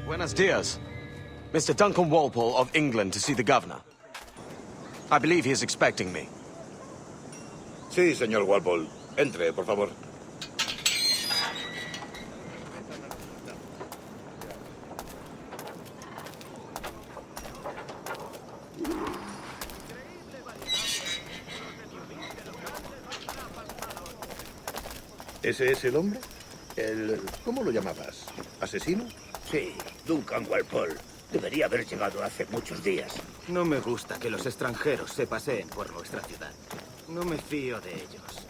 Buenos dias. Mr. Duncan Walpole of England to see the governor. I believe he is expecting me. Sí, señor Walpole. Entre, por favor. ¿Ese es el hombre? ¿Cómo lo llamabas? ¿Asesino? Sí, Duncan Walpole. Debería haber llegado hace muchos días. No me gusta que los extranjeros se paseen por nuestra ciudad. No me fío de ellos.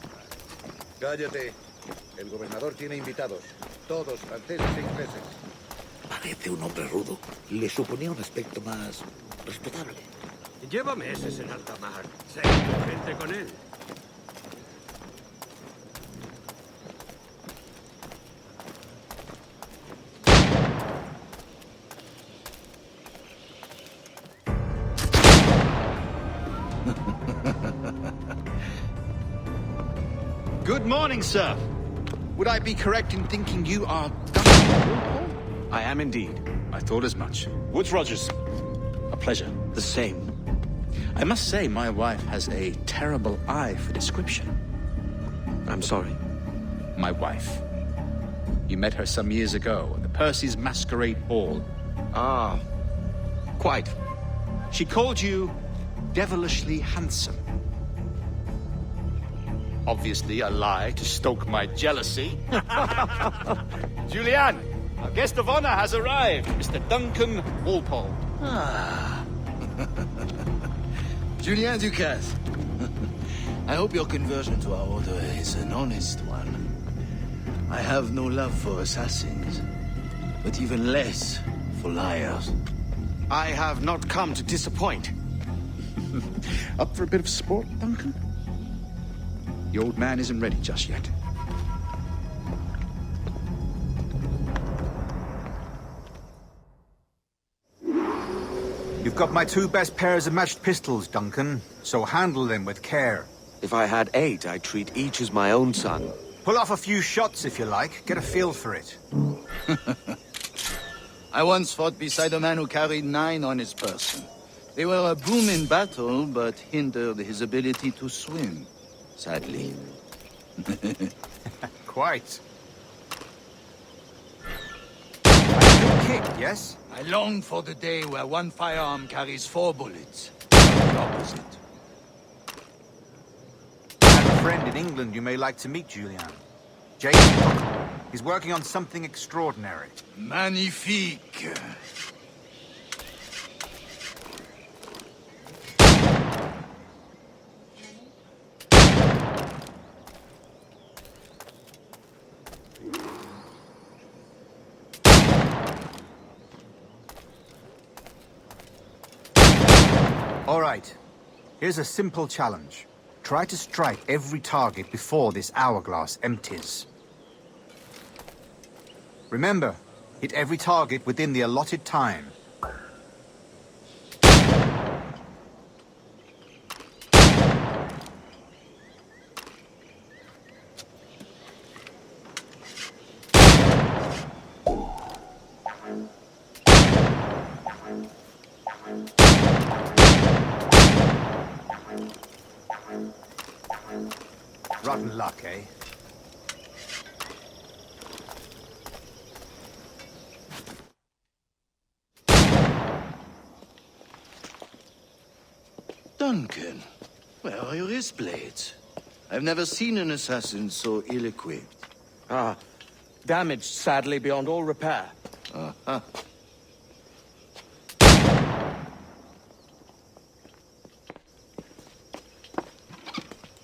Cállate. El gobernador tiene invitados. Todos franceses e ingleses. Parece un hombre rudo. Le suponía un aspecto más respetable. Lleva meses en alta mar. Sé que hay gente con él. Good morning, sir. Would I be correct in thinking you are Duncan? I am indeed. I thought as much. Woods Rogers. A pleasure. The same. I must say my wife has a terrible eye for description. I'm sorry. My wife. You met her some years ago at the Percy's Masquerade Ball. Ah, quite. She called you devilishly handsome. Obviously a lie to stoke my jealousy. Julianne, our guest of honor has arrived, Mr. Duncan Walpole. Ah. Julien Ducasse. I hope your conversion to our order is an honest one. I have no love for assassins, but even less for liars. I have not come to disappoint. Up for a bit of sport, Duncan? The old man isn't ready just yet. You've got my two best pairs of matched pistols, Duncan, so handle them with care. If I had 8, I'd treat each as my own son. Pull off a few shots if you like, get a feel for it. I once fought beside a man who carried 9 on his person. They were a boon in battle, but hindered his ability to swim, sadly. Quite. A good kick, yes? I long for the day where one firearm carries 4 bullets. The opposite. I have a friend in England you may like to meet, Julian. James. He's working on something extraordinary. Magnifique. All right. Here's a simple challenge. Try to strike every target before this hourglass empties. Remember, hit every target within the allotted time. Rotten luck, eh? Duncan, where are your wrist blades? I've never seen an assassin so ill-equipped. Ah, damaged sadly beyond all repair. Uh-huh.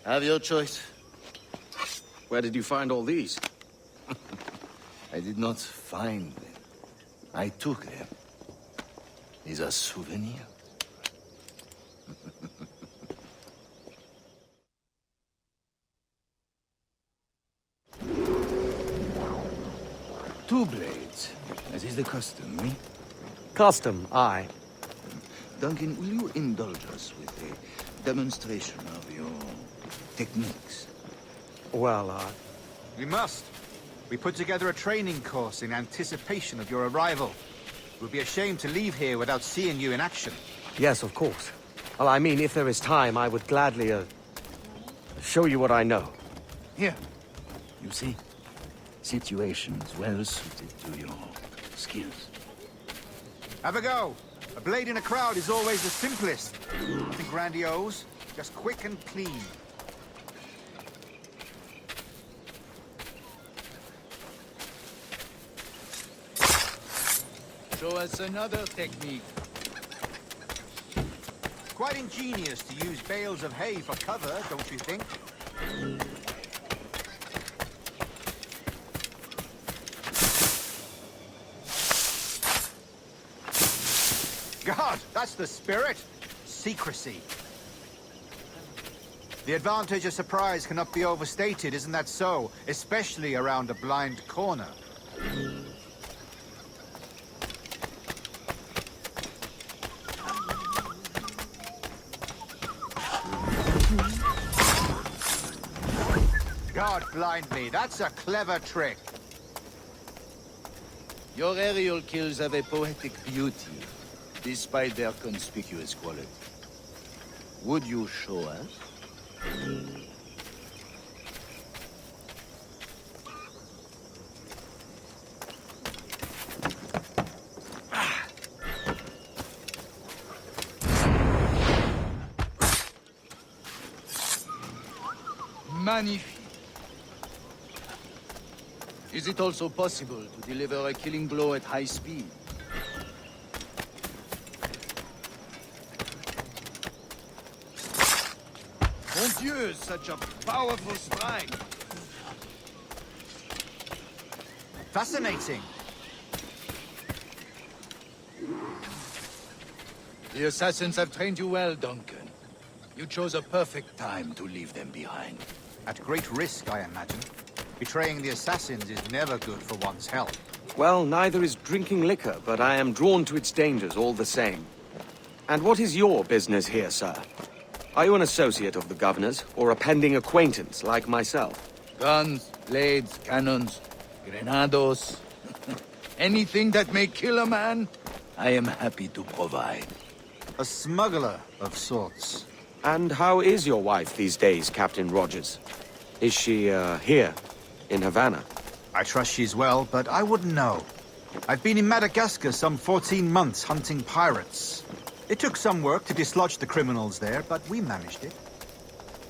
Have your choice. Where did you find all these? I did not find them. I took them. These are souvenirs. Two blades, as is the custom, eh? Custom, aye. Duncan, will you indulge us with a demonstration of your techniques? Well, We must. We put together a training course in anticipation of your arrival. It would be a shame to leave here without seeing you in action. Yes, of course. Well, I mean, if there is time, I would gladly, show you what I know. Here. You see? Situations well suited to your skills. Have a go. A blade in a crowd is always the simplest. Nothing grandiose, just quick and clean. Show us another technique. Quite ingenious to use bales of hay for cover, don't you think? God, that's the spirit. Secrecy. The advantage of surprise cannot be overstated, isn't that so? Especially around a blind corner. God blind me, that's a clever trick. Your aerial kills have a poetic beauty, despite their conspicuous quality. Would you show us? Magnifique. Is it also possible to deliver a killing blow at high speed? Mon Dieu, such a powerful strike! Fascinating. The assassins have trained you well, Duncan. You chose a perfect time to leave them behind. At great risk, I imagine. Betraying the assassins is never good for one's health. Well, neither is drinking liquor, but I am drawn to its dangers all the same. And what is your business here, sir? Are you an associate of the governor's, or a pending acquaintance like myself? Guns, blades, cannons, grenados. Anything that may kill a man, I am happy to provide. A smuggler of sorts. And how is your wife these days, Captain Rogers? Is she, here, in Havana? I trust she's well, but I wouldn't know. I've been in Madagascar some 14 months hunting pirates. It took some work to dislodge the criminals there, but we managed it.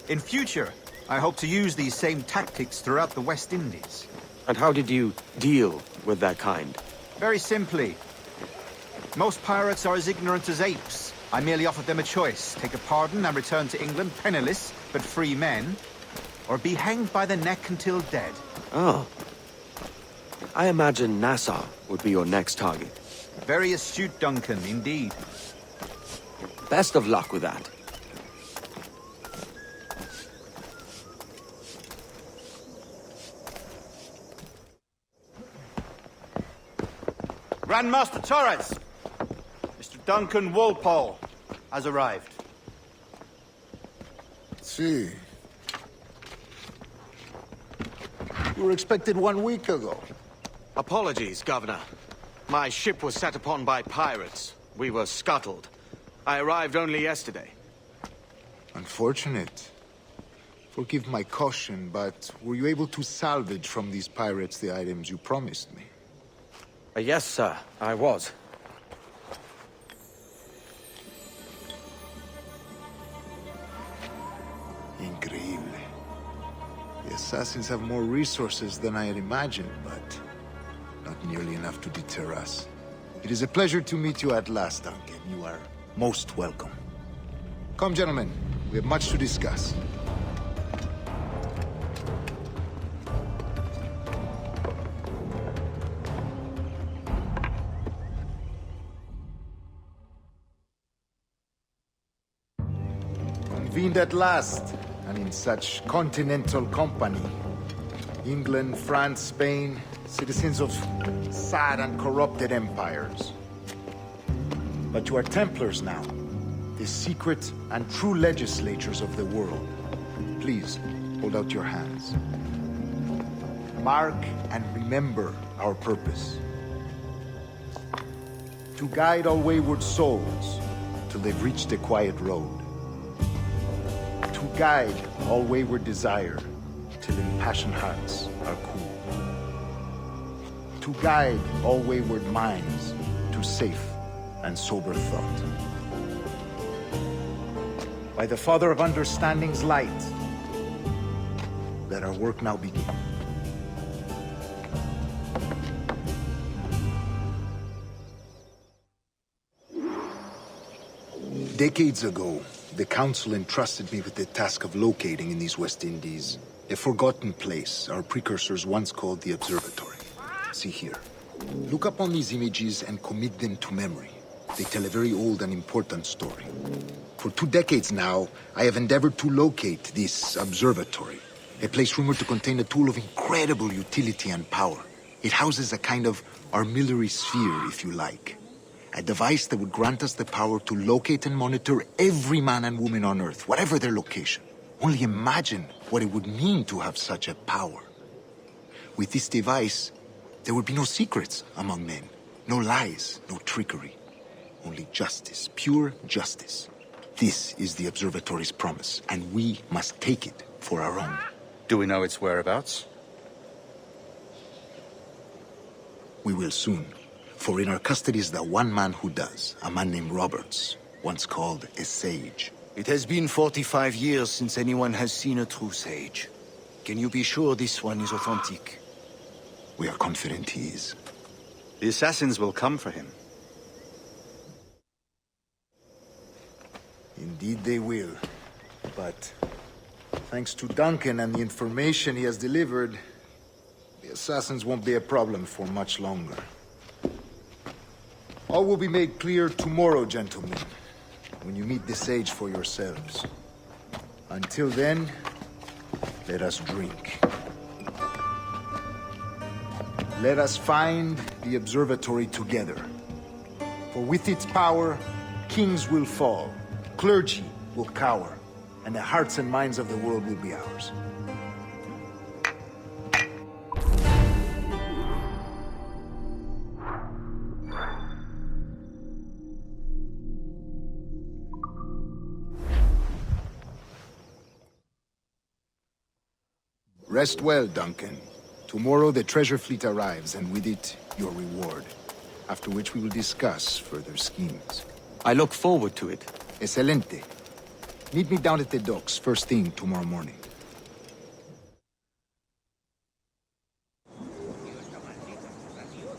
In future, I hope to use these same tactics throughout the West Indies. And how did you deal with that kind? Very simply. Most pirates are as ignorant as apes. I merely offered them a choice. Take a pardon and return to England penniless, but free men, or be hanged by the neck until dead. Oh. I imagine Nassau would be your next target. Very astute, Duncan, indeed. Best of luck with that. Grandmaster Torres! Mr. Duncan Walpole has arrived. See. You were expected 1 week ago. Apologies, Governor. My ship was set upon by pirates. We were scuttled. I arrived only yesterday. Unfortunate. Forgive my caution, but were you able to salvage from these pirates the items you promised me? Yes, sir, I was. Increíble. The assassins have more resources than I had imagined, but not nearly enough to deter us. It is a pleasure to meet you at last, Duncan. You are most welcome. Come, gentlemen. We have much to discuss. Convened at last, and in such continental company. England, France, Spain, citizens of sad and corrupted empires. But you are Templars now, the secret and true legislators of the world. Please, hold out your hands. Mark and remember our purpose. To guide all wayward souls till they've reached a quiet road. To guide all wayward desire till impassioned hearts are cool. To guide all wayward minds to safe and sober thought. By the Father of Understanding's light, let our work now begin. Decades ago, the Council entrusted me with the task of locating in these West Indies a forgotten place our precursors once called the Observatory. See here. Look up on these images and commit them to memory. They tell a very old and important story. For 2 decades now, I have endeavored to locate this observatory, a place rumored to contain a tool of incredible utility and power. It houses a kind of armillary sphere, if you like. A device that would grant us the power to locate and monitor every man and woman on Earth, whatever their location. Only imagine what it would mean to have such a power. With this device, there would be no secrets among men, no lies, no trickery. Only justice, pure justice. This is the observatory's promise, and we must take it for our own. Do we know its whereabouts? We will soon. For in our custody is the one man who does, a man named Roberts, once called a sage. It has been 45 years since anyone has seen a true sage. Can you be sure this one is authentic? We are confident he is. The assassins will come for him. Indeed they will. But thanks to Duncan and the information he has delivered, the assassins won't be a problem for much longer. All will be made clear tomorrow, gentlemen, when you meet the sage for yourselves. Until then, let us drink. Let us find the observatory together. For with its power, kings will fall, clergy will cower, and the hearts and minds of the world will be ours. Rest well, Duncan. Tomorrow the treasure fleet arrives, and with it, your reward. After which we will discuss further schemes. I look forward to it. Excelente. Meet me down at the docks first thing tomorrow morning.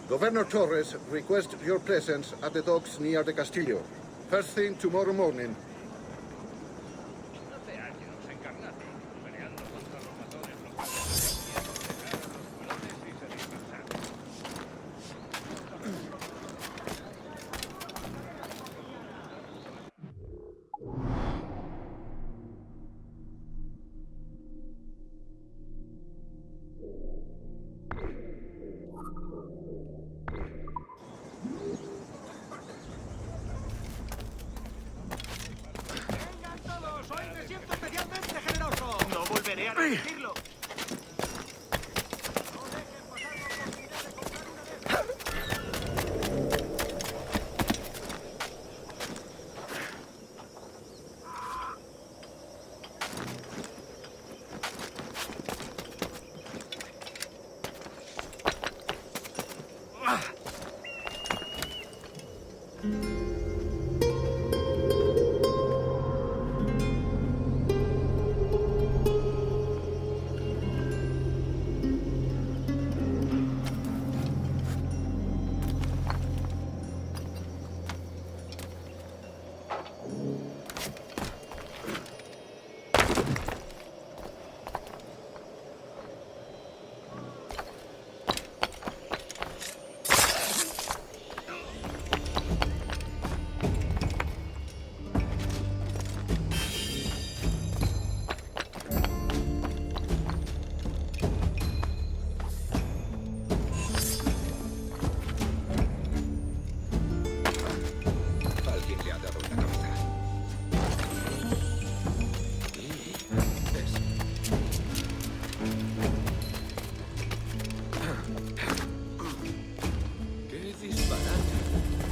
Governor Torres requests your presence at the docks near the Castillo. First thing tomorrow morning.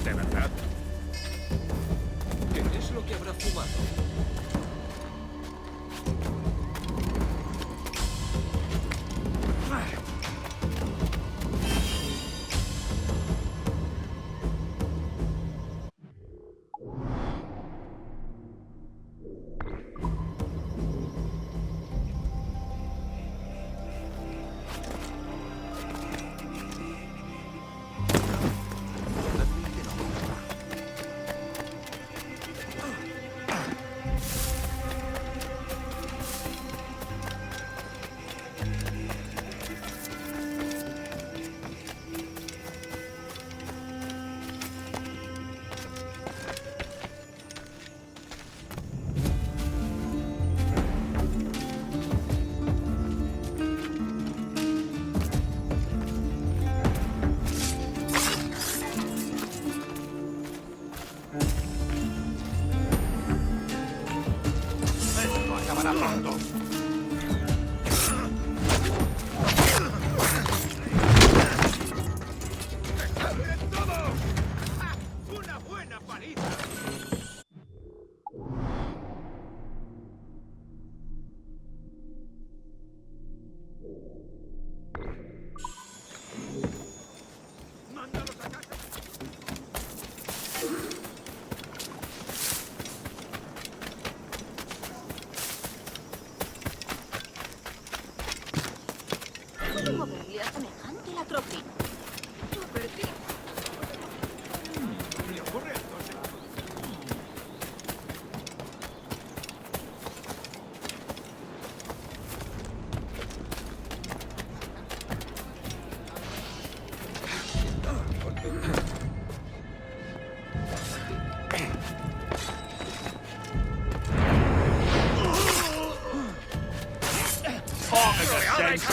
¿De verdad? ¿Qué es lo que habrá fumado? Moverle a semejante atropello. Me ocurre algo.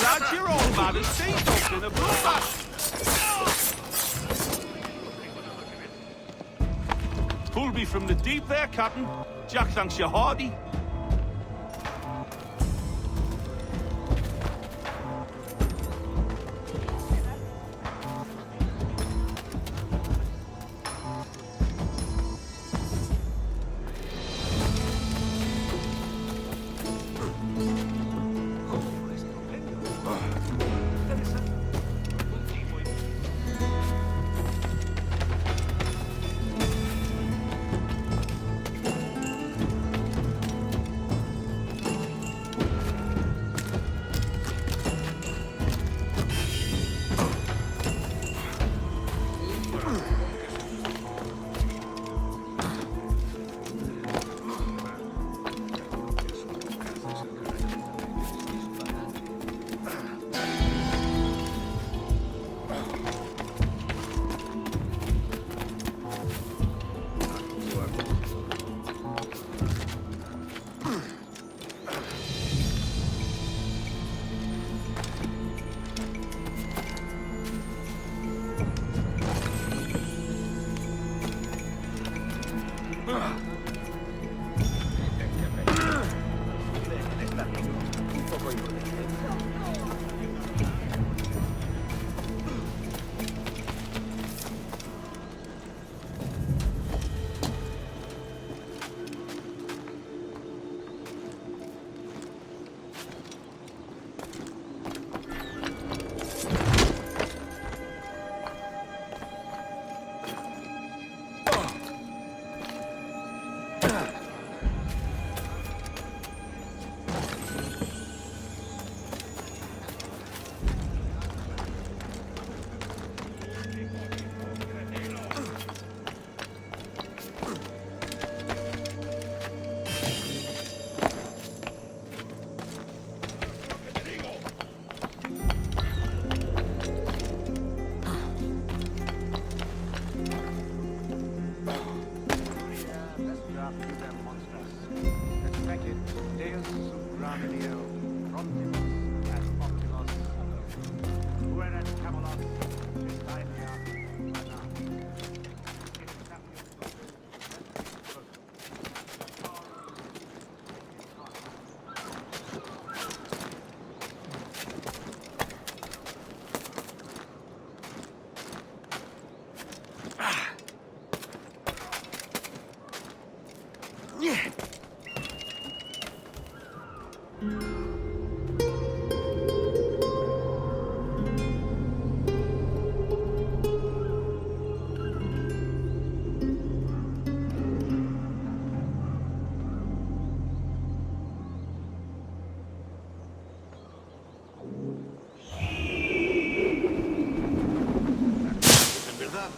Lads, you're all mad as sea dogs in a bloodbath. Pulled me from the deep there, Captain. Jack thanks you hearty.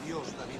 Dios, David.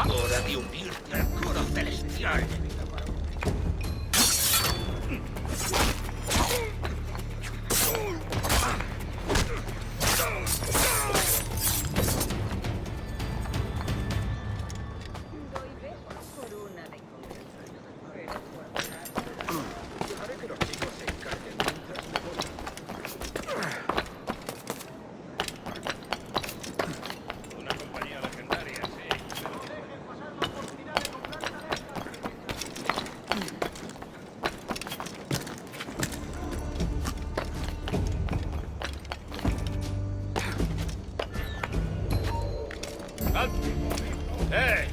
Hora de unirte al coro celestial.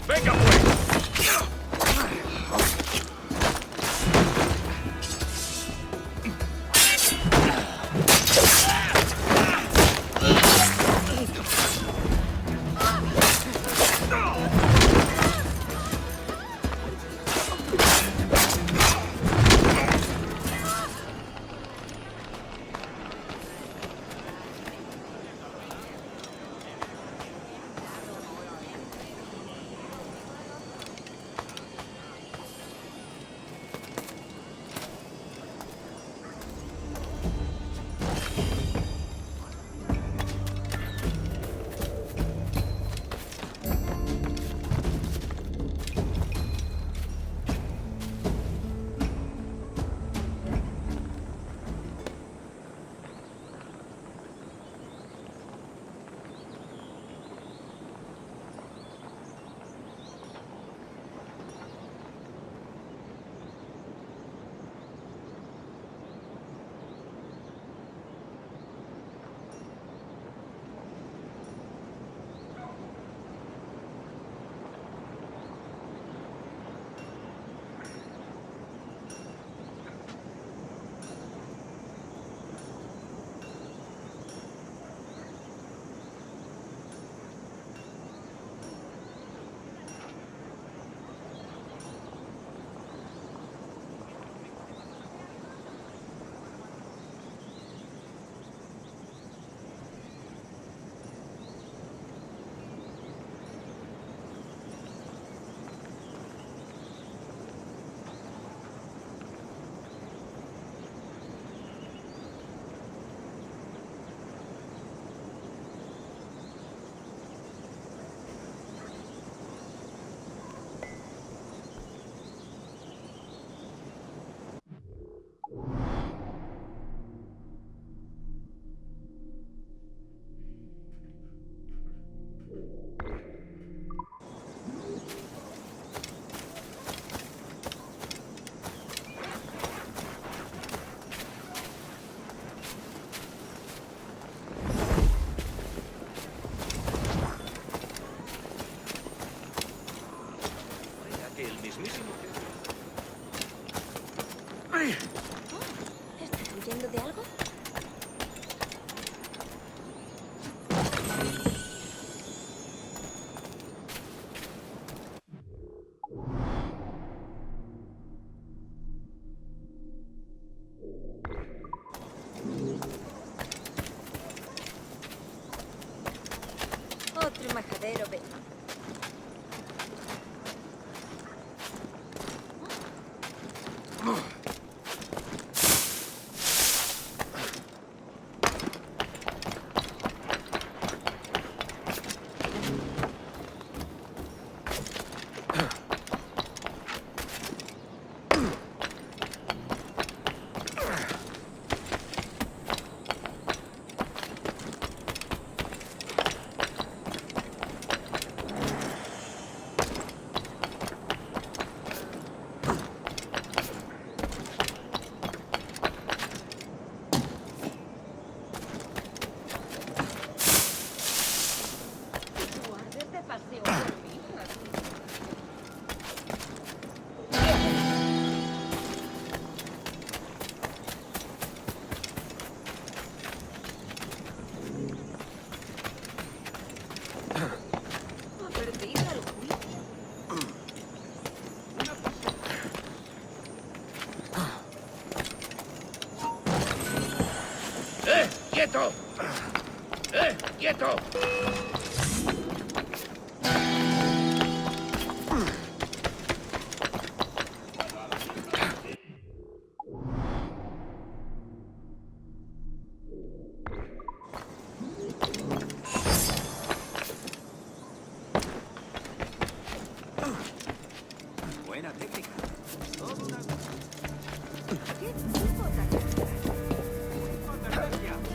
¡Venga, pues! ¿Estás huyendo de algo? Otro majadero, ve. paseo por mi jardín. Ha perdido el juicio. ¡Quieto! ¡Quieto! Buena técnica. ¿Qué tipo de Advertencia.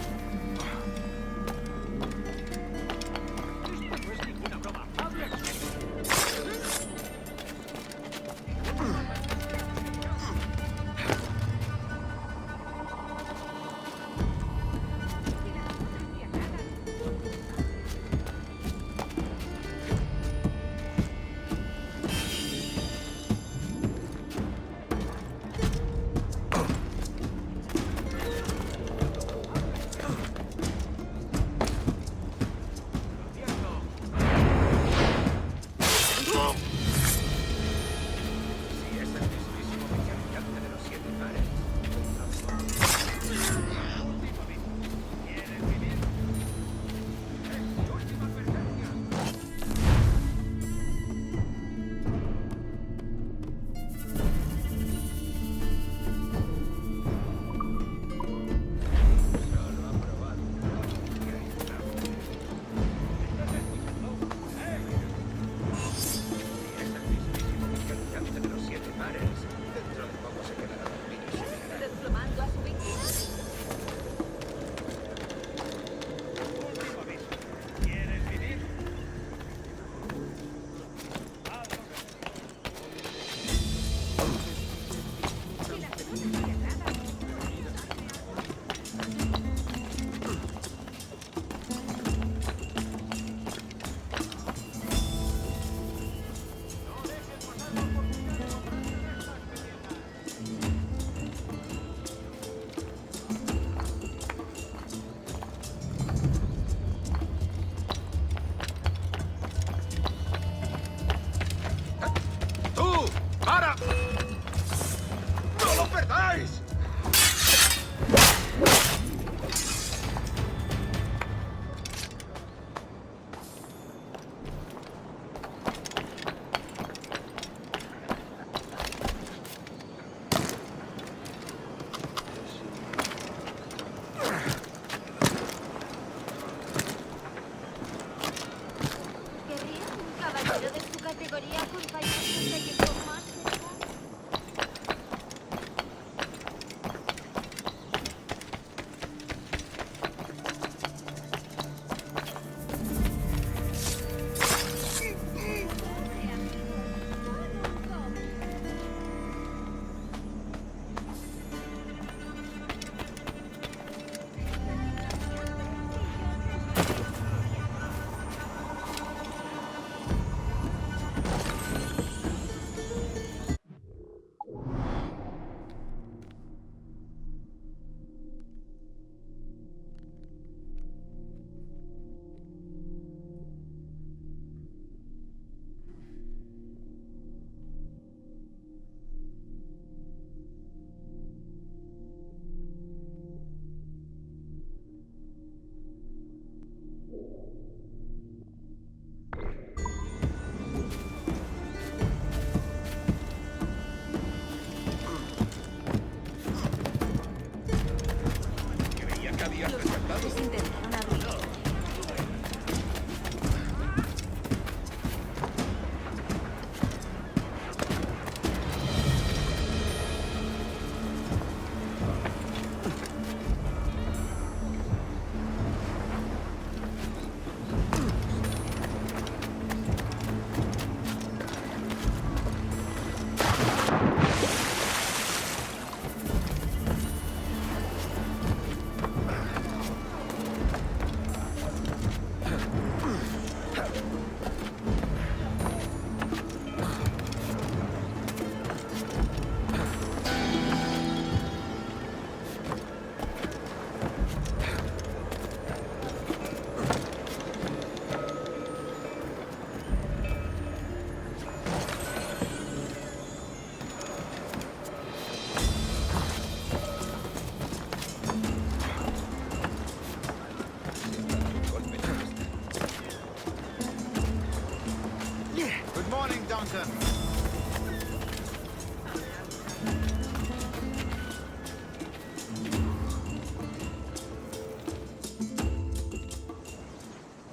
morning, Duncan.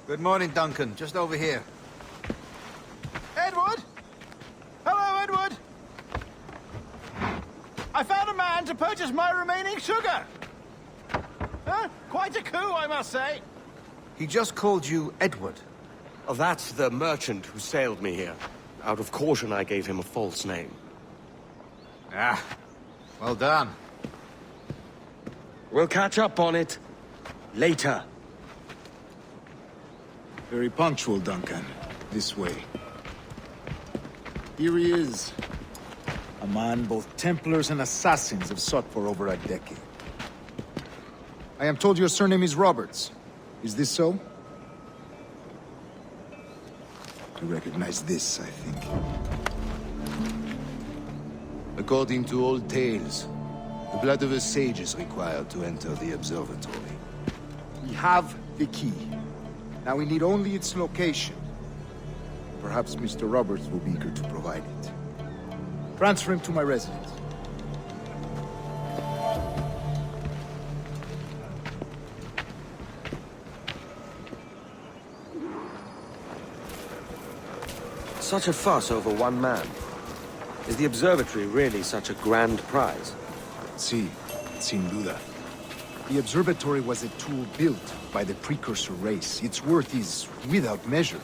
Good morning, Duncan. Just over here. Edward? Hello, Edward. I found a man to purchase my remaining sugar. Huh? Quite a coup, I must say. He just called you Edward. Oh, that's the merchant who sailed me here. Out of caution, I gave him a false name. Ah, well done. We'll catch up on it later. Very punctual, Duncan. This way. Here he is. A man both Templars and Assassins have sought for over a decade. I am told your surname is Roberts. Is this so? I recognize this, I think. According to old tales, the blood of a sage is required to enter the observatory. We have the key. Now we need only its location. Perhaps Mr. Roberts will be eager to provide it. Transfer him to my residence. Such a fuss over one man. Is the observatory really such a grand prize? Sí, sin duda. The observatory was a tool built by the precursor race. Its worth is without measure.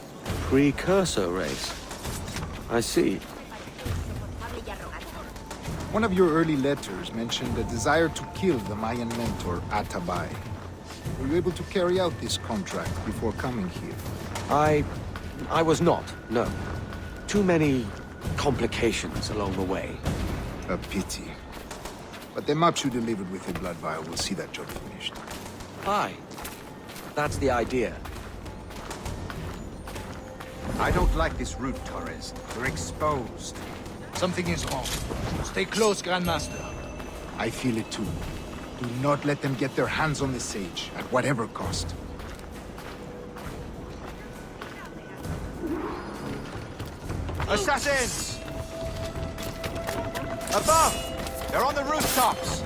Precursor race. I see. One of your early letters mentioned a desire to kill the Mayan mentor, Atabay. Were you able to carry out this contract before coming here? I was not, no. Too many complications along the way. A pity. But the maps you delivered with the blood vial will see that job finished. Aye. That's the idea. I don't like this route, Torres. We're exposed. Something is wrong. Stay close, Grandmaster. I feel it too. Do not let them get their hands on the sage, at whatever cost. Assassins! Above! They're on the rooftops!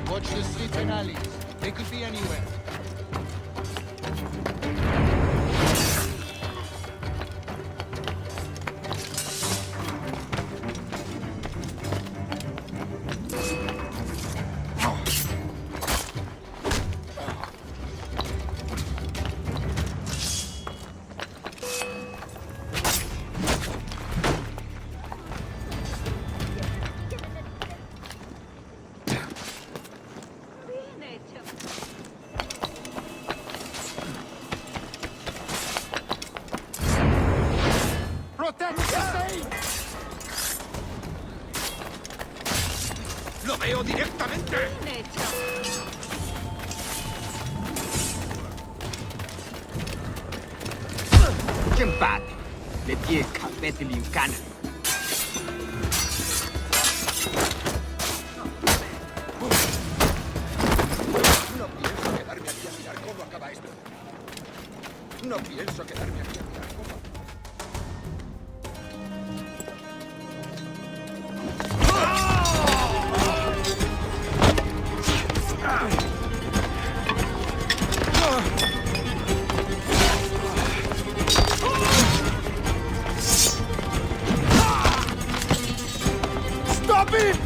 Watch the streets and alleys. They could be anywhere. ¡Lo veo directamente! Jumpat! Le pied capete liucana. No pienso quedarme aquí a mirar cómo acaba esto. No pienso quedarme aquí a mirar cómo... Stop it!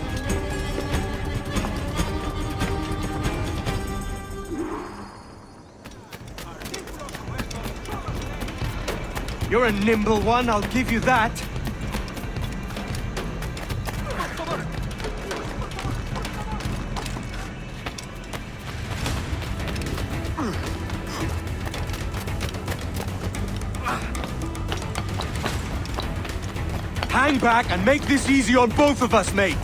You're a nimble one, I'll give you that. Hang back and make this easy on both of us, mate.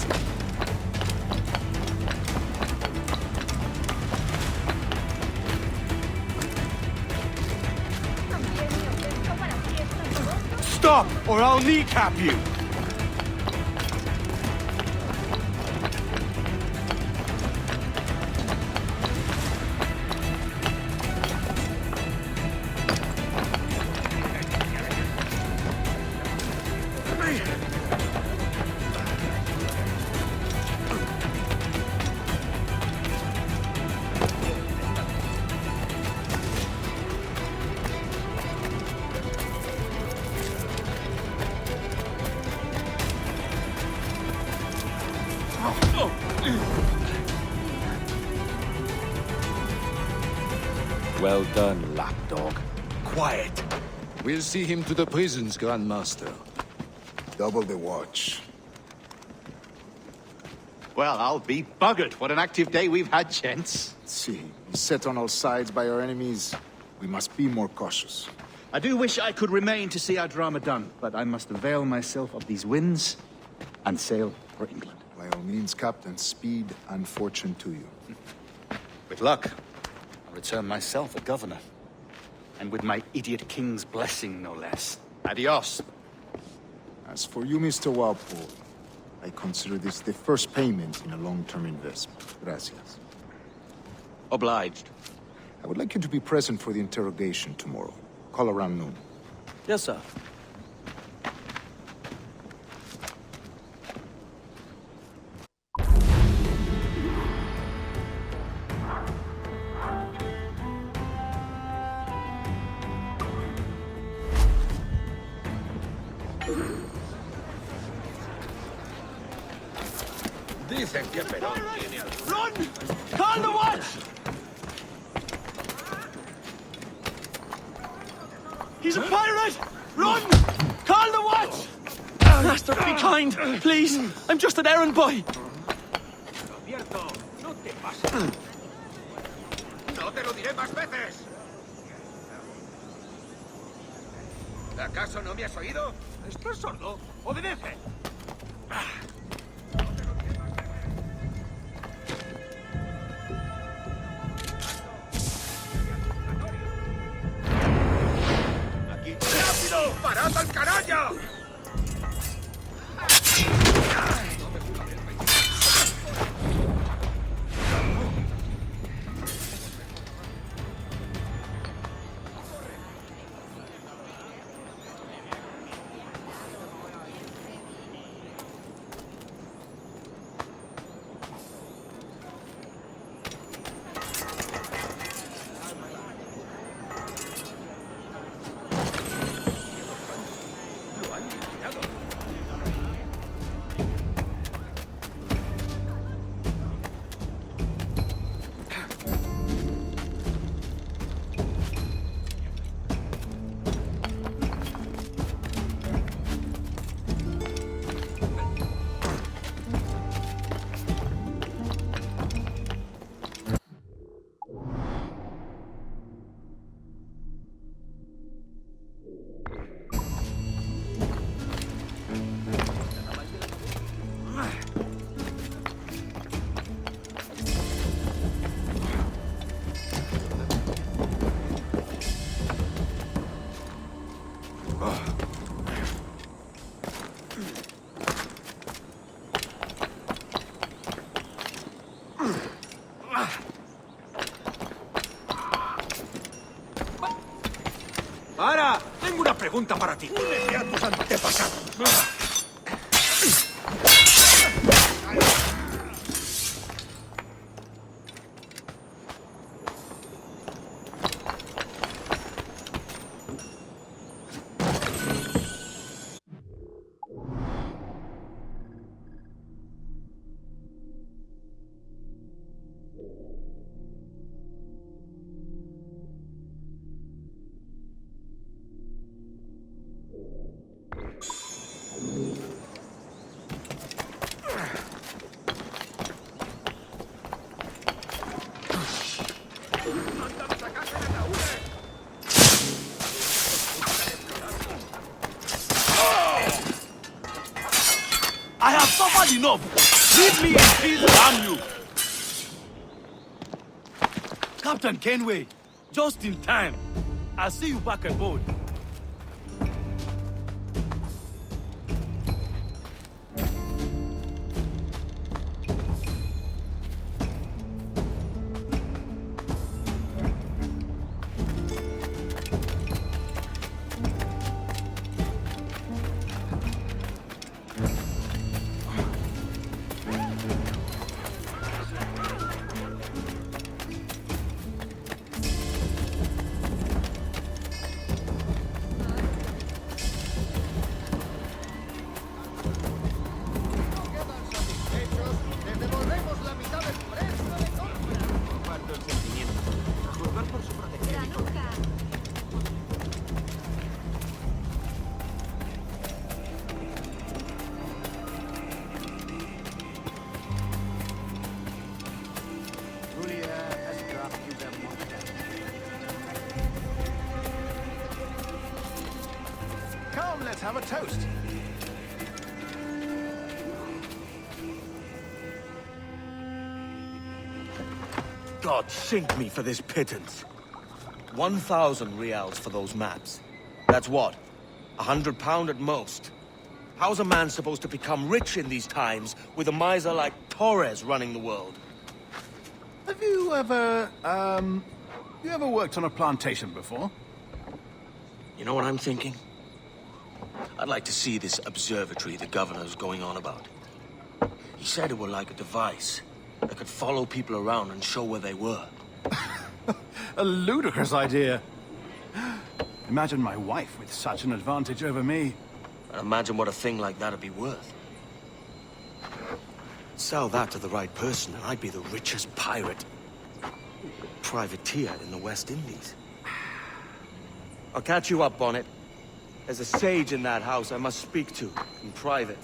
Stop, or I'll kneecap you! Well done, lapdog. Quiet. We'll see him to the prisons, Grand Master. Double the watch. Well, I'll be buggered. What an active day we've had, gents. See, beset on all sides by our enemies, we must be more cautious. I do wish I could remain to see our drama done, but I must avail myself of these winds and sail for England. By all means, Captain, speed and fortune to you. With luck, I'll return myself a governor. And with my idiot king's blessing, no less. Adios. As for you, Mr. Walpole, I consider this the first payment in a long-term investment. Gracias. Obliged. I would like you to be present for the interrogation tomorrow. Call around noon. Yes, sir. Dicen que Perón tiene al... Run! Call the watch! He's a pirate! Run! Call the watch! Master, be kind, please. I'm just an errand boy. Abierto, no te pases. No te lo diré más veces. ¿Acaso no me has oído? ¿Estás sordo? ¡Obedece! ¡Aquí! ¡Rápido! ¡Parad al canalla! ¡Para! Tengo una pregunta para ti. ¡Únete a tus antepasados! I have suffered enough. Leave me in peace, damn you. Captain Kenway, just in time. I'll see you back aboard. Let's have a toast. God sink me for this pittance. 1,000 reals for those maps. That's what? £100 at most. How's a man supposed to become rich in these times with a miser like Torres running the world? Have you ever, worked on a plantation before? You know what I'm thinking? I'd like to see this observatory the governor's going on about. He said it were like a device that could follow people around and show where they were. A ludicrous idea. Imagine my wife with such an advantage over me. And imagine what a thing like that'd be worth. Sell that to the right person and I'd be the richest pirate. Privateer in the West Indies. I'll catch you up on it. There's a sage in that house I must speak to in private.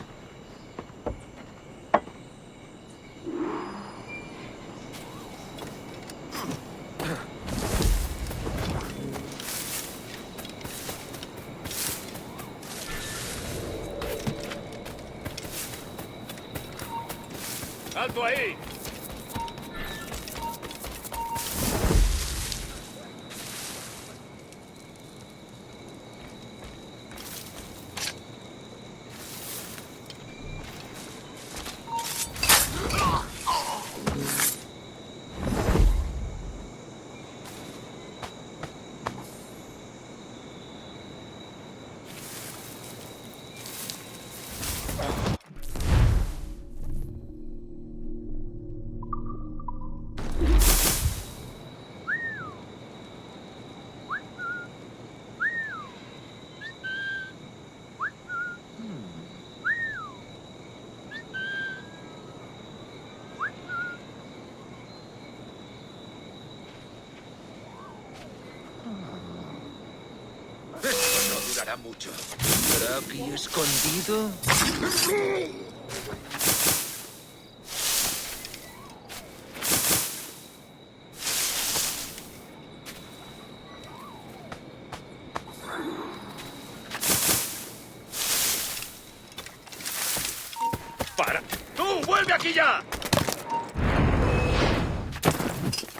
¡Alto ahí! Durará mucho. ¿Estará aquí escondido? ¡Para! ¡Tú, vuelve aquí ya!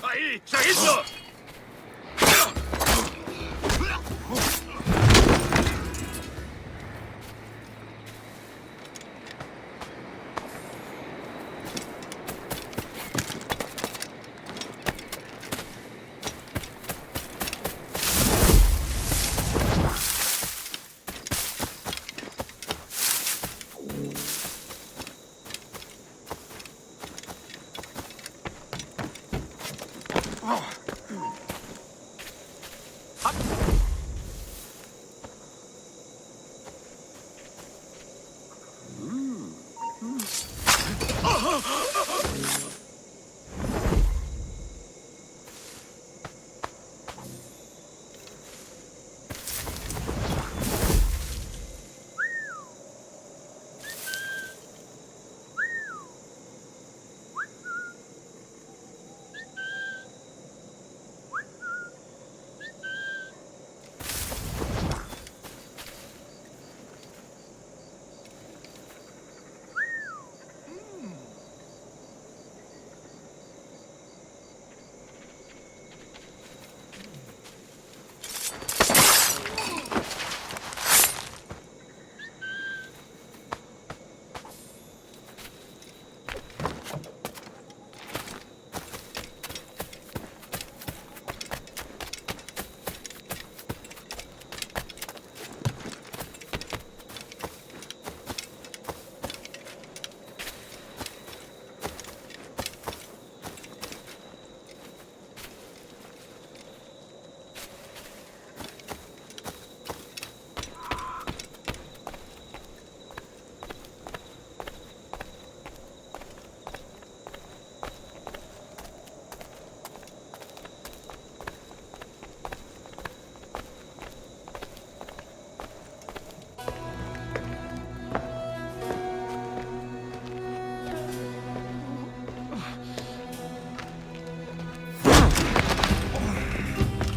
¡Ahí! ¡Seguidlo!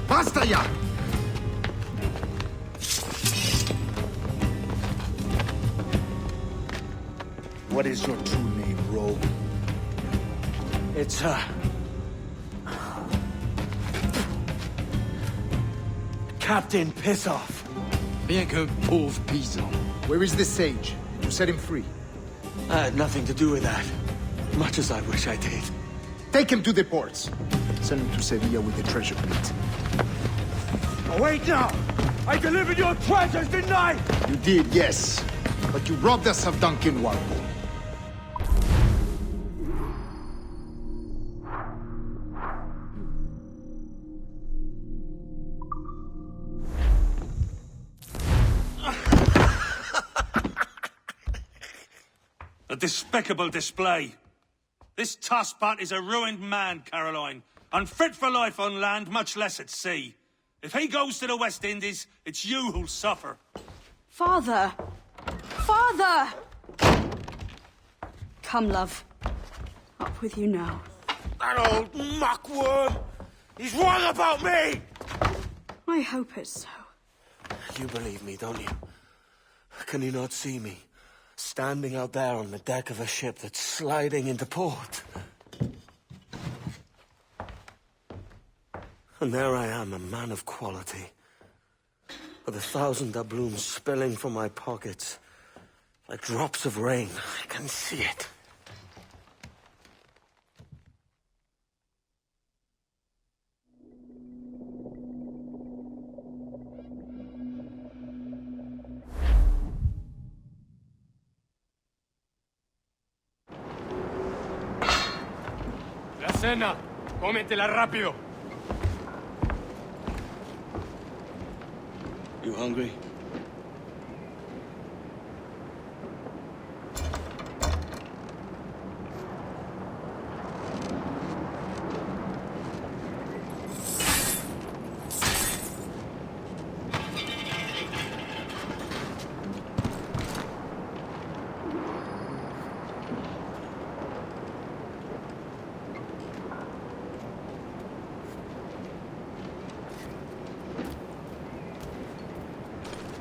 ¡Basta ya! What is your true name, rogue? It's, Captain Pissoff. Bien que pauvre paysan. Where is the sage? Did you set him free? I had nothing to do with that. Much as I wish I did. Take him to the ports. Send him to Sevilla with the treasure fleet. Oh, wait now! I delivered your treasures, didn't I? You did, yes. But you robbed us of Duncan Warpo. A despicable display. This tosspot is a ruined man, Caroline. Unfit for life on land, much less at sea. If he goes to the West Indies, it's you who'll suffer. Father! Father! Come, love. Up with you now. That old muckworm! He's wrong about me! I hope it's so. You believe me, don't you? Can you not see me? Standing out there on the deck of a ship that's sliding into port. And there I am, a man of quality. With 1,000 doubloons spilling from my pockets. Like drops of rain. I can see it. La cena. Cómetela rápido. You hungry?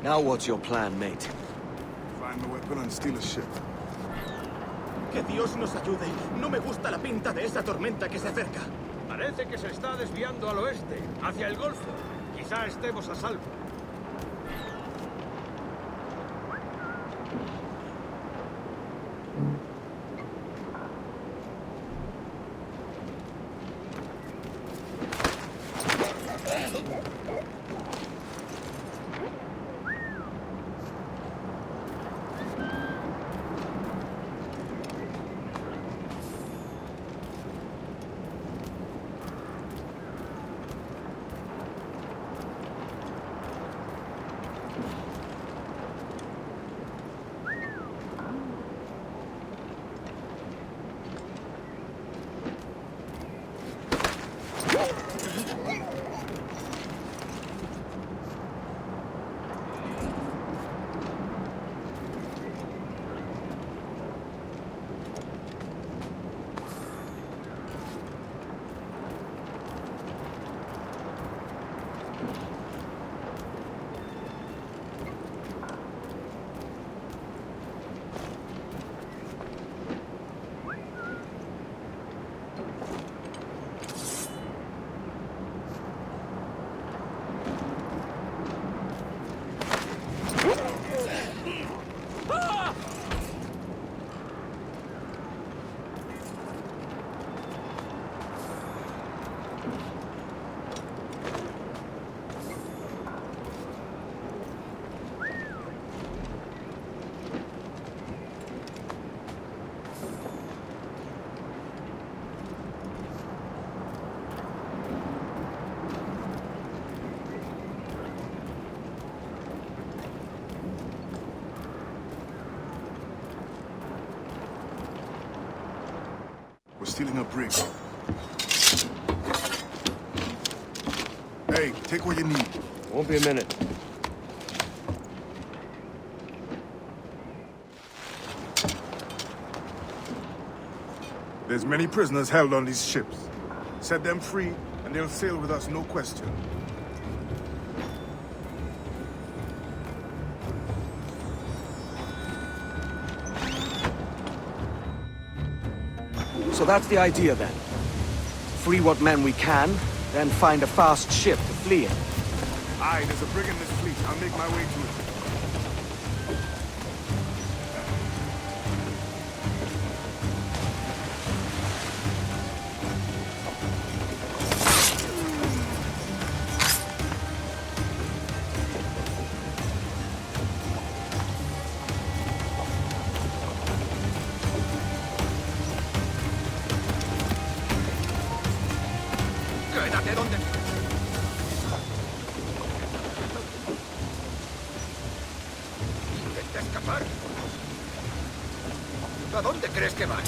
Now what's your plan, mate? Find the weapon and steal a ship. Que Dios nos ayude. No me gusta la pinta de esa tormenta que se acerca. Parece que se está desviando al oeste, hacia el Golfo. Quizá estemos a salvo. We're stealing a brig. Hey, take what you need. Won't be a minute. There's many prisoners held on these ships. Set them free, and they'll sail with us, no question. So that's the idea then. Free what men we can, then find a fast ship to flee in. Aye, there's a brig in this fleet. I'll make my way to it. Quédate donde... ¿Intenta escapar? ¿A dónde crees que vas?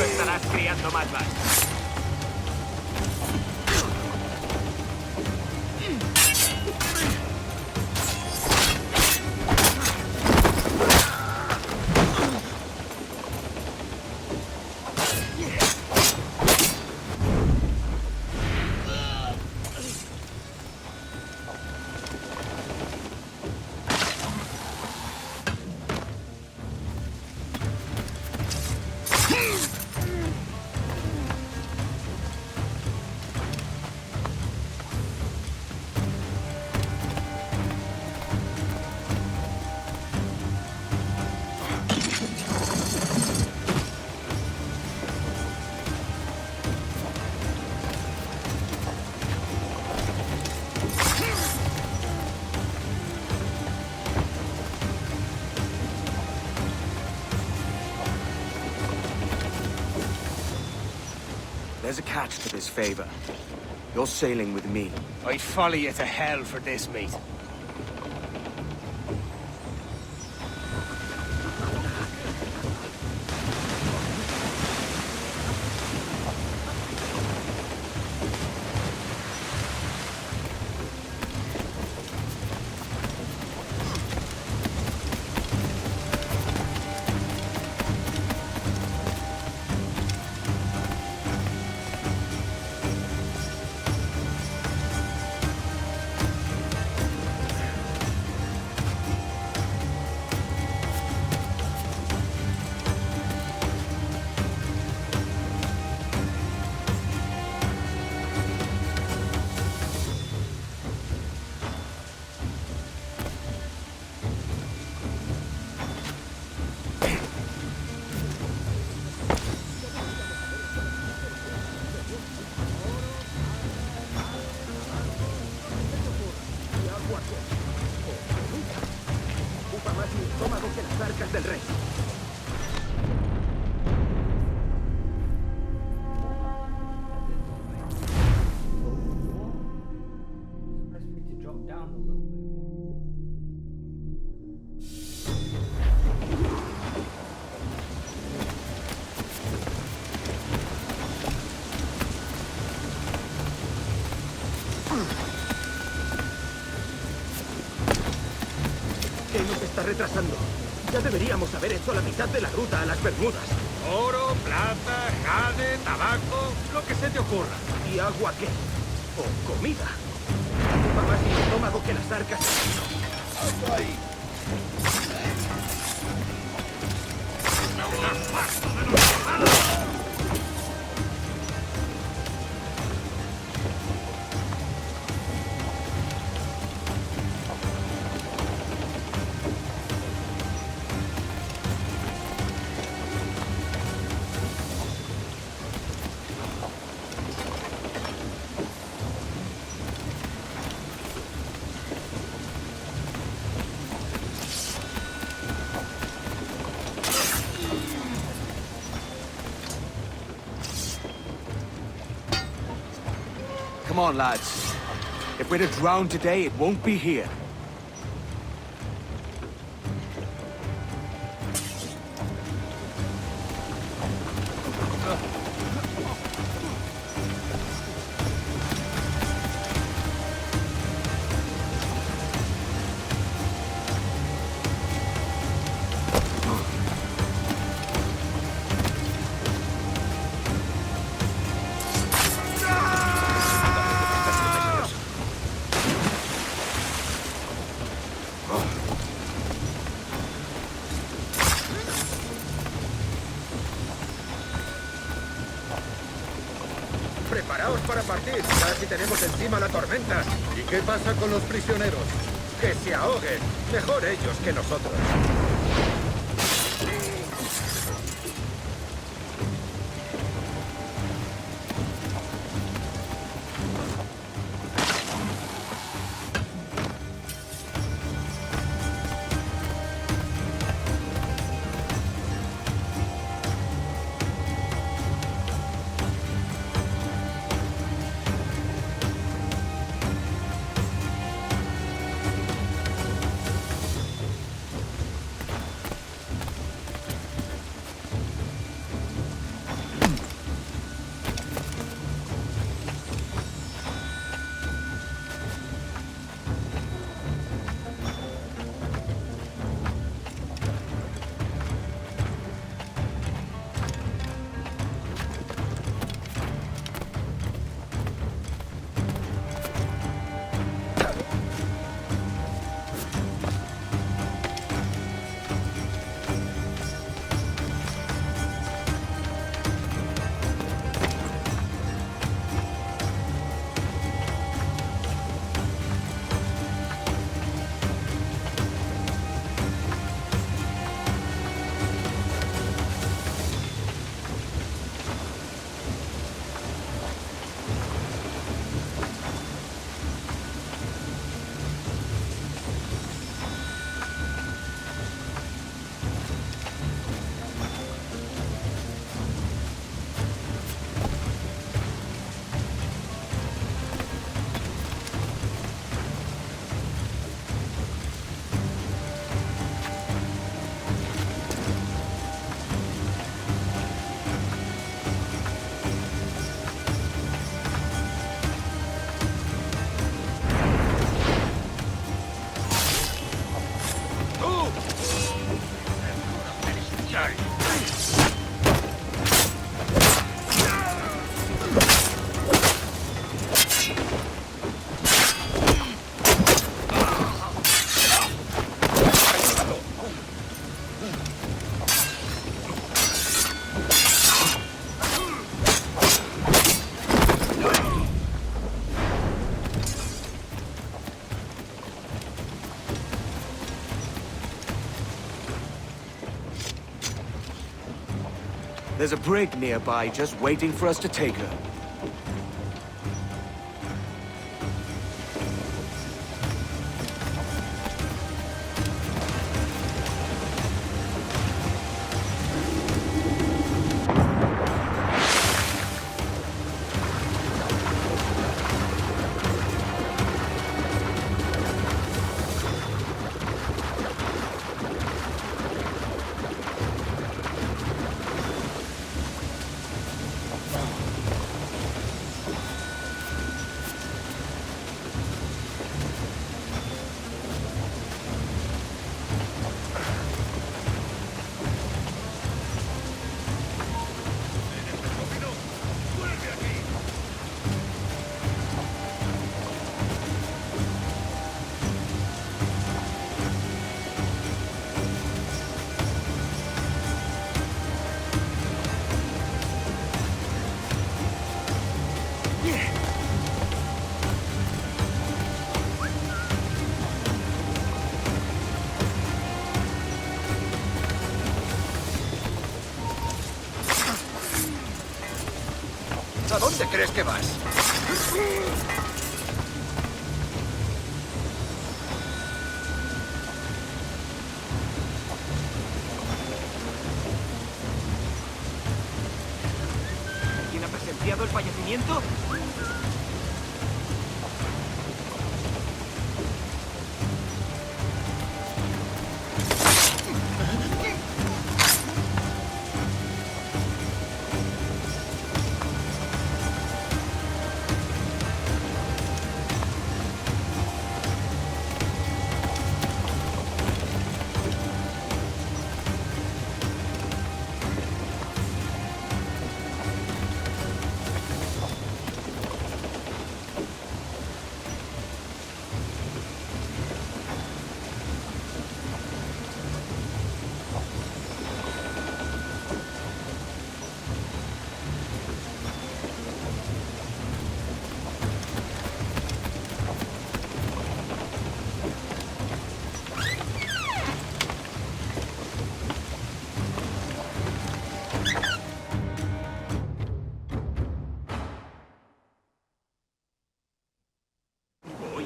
Estarás criando más vas. There's a catch to this favor. You're sailing with me. I'd follow you to hell for this, mate. del rey. Retrasando. Ya deberíamos haber hecho la mitad de la ruta a las Bermudas. Oro, plata, jade, tabaco, lo que se te ocurra. ¿Y agua qué? ¿O comida? Ocupa más mi estómago que las arcas. ¡Hasta ahí! Come on, lads. If we're to drown today, it won't be here. Preparaos para partir. Casi tenemos encima la tormenta. ¿Y qué pasa con los prisioneros? Que se ahoguen. Mejor ellos que nosotros. There's a brig nearby just waiting for us to take her. ¿A dónde crees que vas? ¿Quién ha presenciado el fallecimiento?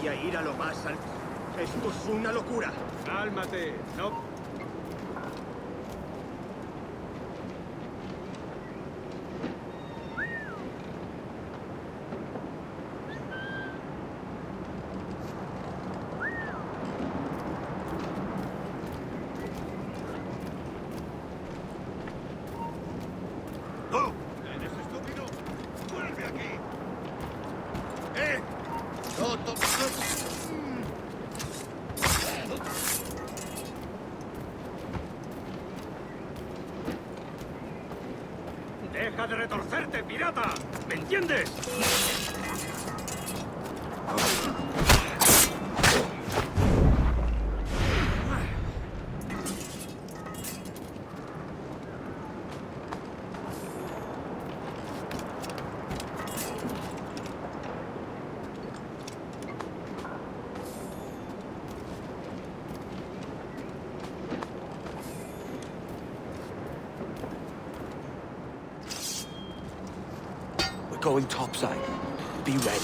Voy a ir a lo más alto. Esto es una locura. Cálmate. No. ¿Eres estúpido? ¡Vuelve aquí! ¡Deja de retorcerte, pirata! ¿Me entiendes? Going topside. Be ready.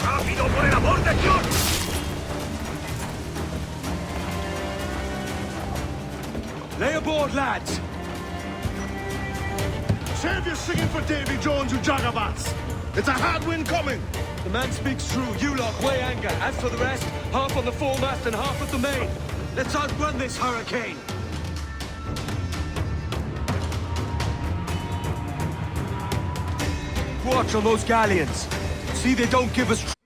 ¡Rápido, por el amor de Dios! Lay aboard, lads! Save your singing for Davy Jones, you jagabats! It's a hard wind coming! The man speaks true. You lot weigh anchor. As for the rest, half on the foremast and half at the main. Let's outrun this hurricane! Watch on those galleons. See they don't give us...